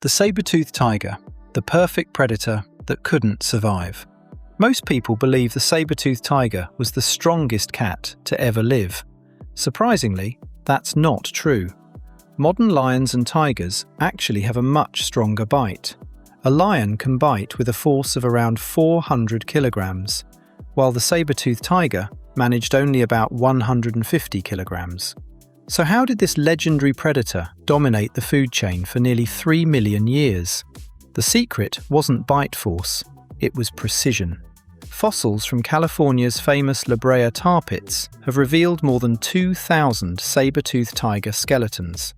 The saber-toothed tiger, the perfect predator that couldn't survive. Most people believe the saber-toothed tiger was the strongest cat to ever live. Surprisingly, that's not true. Modern lions and tigers actually have a much stronger bite. A lion can bite with a force of around 400 kilograms, while the saber-toothed tiger managed only about 150 kilograms. So how did this legendary predator dominate the food chain for nearly 3 million years? The secret wasn't bite force, it was precision. Fossils from California's famous Brea Tar Pits have revealed more than 2,000 saber-toothed tiger skeletons.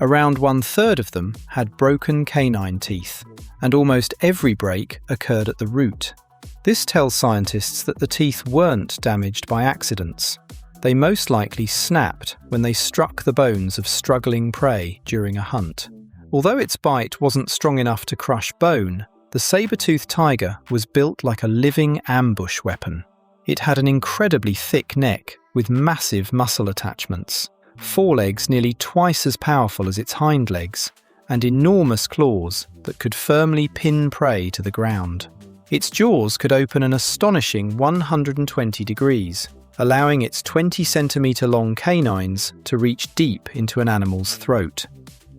Around 1/3 of them had broken canine teeth, and almost every break occurred at the root. This tells scientists that the teeth weren't damaged by accidents. They most likely snapped when they struck the bones of struggling prey during a hunt. Although its bite wasn't strong enough to crush bone, the saber-toothed tiger was built like a living ambush weapon. It had an incredibly thick neck with massive muscle attachments, forelegs nearly twice as powerful as its hind legs, and enormous claws that could firmly pin prey to the ground. Its jaws could open an astonishing 120 degrees, allowing its 20-centimetre long canines to reach deep into an animal's throat.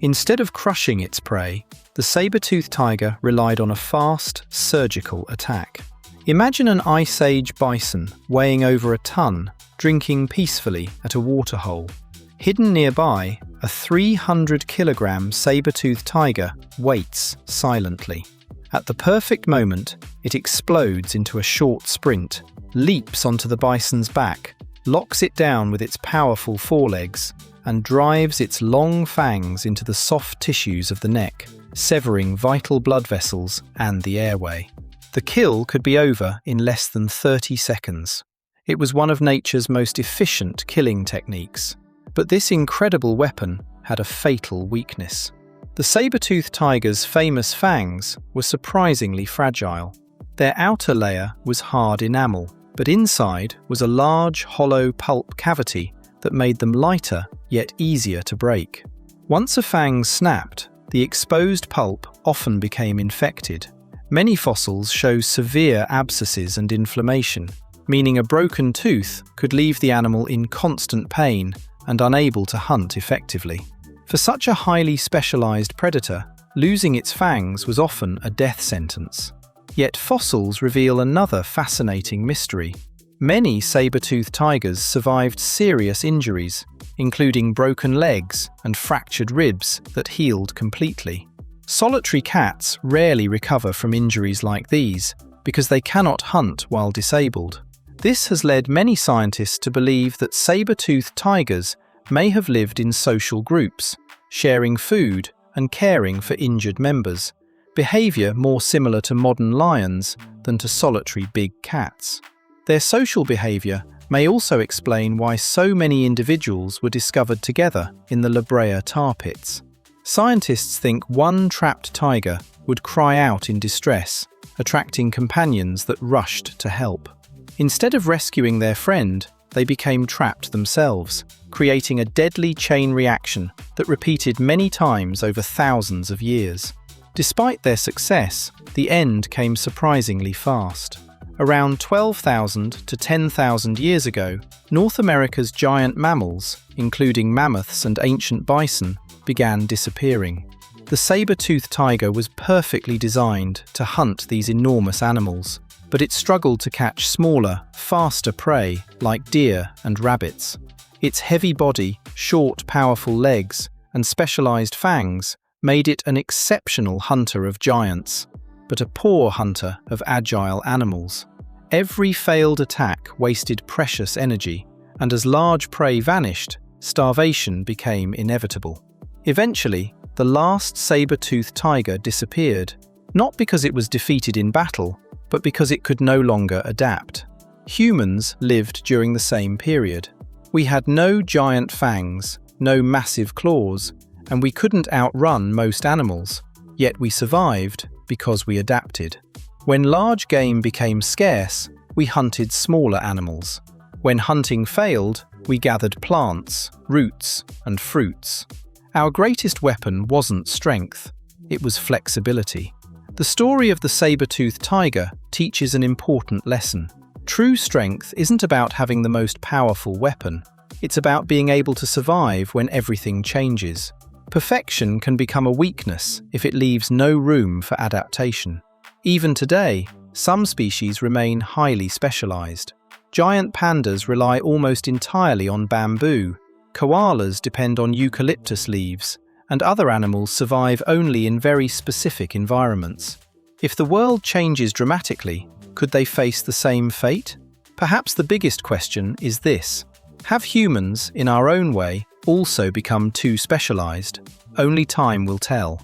Instead of crushing its prey, the saber-toothed tiger relied on a fast, surgical attack. Imagine an Ice Age bison weighing over a ton, drinking peacefully at a waterhole. Hidden nearby, a 300-kilogram saber-toothed tiger waits silently. At the perfect moment, it explodes into a short sprint, leaps onto the bison's back, locks it down with its powerful forelegs, and drives its long fangs into the soft tissues of the neck, severing vital blood vessels and the airway. The kill could be over in less than 30 seconds. It was one of nature's most efficient killing techniques. But this incredible weapon had a fatal weakness. The saber-toothed tiger's famous fangs were surprisingly fragile. Their outer layer was hard enamel, but inside was a large, hollow pulp cavity that made them lighter yet easier to break. Once a fang snapped, the exposed pulp often became infected. Many fossils show severe abscesses and inflammation, meaning a broken tooth could leave the animal in constant pain and unable to hunt effectively. For such a highly specialized predator, losing its fangs was often a death sentence. Yet fossils reveal another fascinating mystery. Many saber-toothed tigers survived serious injuries, including broken legs and fractured ribs that healed completely. Solitary cats rarely recover from injuries like these because they cannot hunt while disabled. This has led many scientists to believe that saber-toothed tigers may have lived in social groups, sharing food and caring for injured members, behaviour more similar to modern lions than to solitary big cats. Their social behaviour may also explain why so many individuals were discovered together in the Brea Tar Pits. Scientists think one trapped tiger would cry out in distress, attracting companions that rushed to help. Instead of rescuing their friend, they became trapped themselves, creating a deadly chain reaction that repeated many times over thousands of years. Despite their success, the end came surprisingly fast. Around 12,000 to 10,000 years ago, North America's giant mammals, including mammoths and ancient bison, began disappearing. The saber-toothed tiger was perfectly designed to hunt these enormous animals, but it struggled to catch smaller, faster prey like deer and rabbits. Its heavy body, short, powerful legs, and specialized fangs made it an exceptional hunter of giants, but a poor hunter of agile animals. Every failed attack wasted precious energy, and as large prey vanished, starvation became inevitable. Eventually, the last saber-toothed tiger disappeared, not because it was defeated in battle, but because it could no longer adapt. Humans lived during the same period. We had no giant fangs, no massive claws, and we couldn't outrun most animals, yet we survived because we adapted. When large game became scarce, we hunted smaller animals. When hunting failed, we gathered plants, roots, and fruits. Our greatest weapon wasn't strength, it was flexibility. The story of the saber-toothed tiger teaches an important lesson. True strength isn't about having the most powerful weapon. It's about being able to survive when everything changes. Perfection can become a weakness if it leaves no room for adaptation. Even today, some species remain highly specialized. Giant pandas rely almost entirely on bamboo, koalas depend on eucalyptus leaves, and other animals survive only in very specific environments. If the world changes dramatically, could they face the same fate? Perhaps the biggest question is this: have humans, in our own way, also become too specialized? Only time will tell.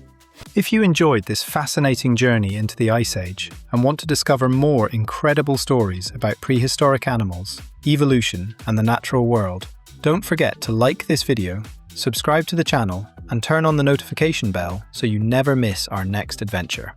If you enjoyed this fascinating journey into the Ice Age and want to discover more incredible stories about prehistoric animals, evolution, and the natural world, don't forget to like this video, subscribe to the channel, and turn on the notification bell so you never miss our next adventure.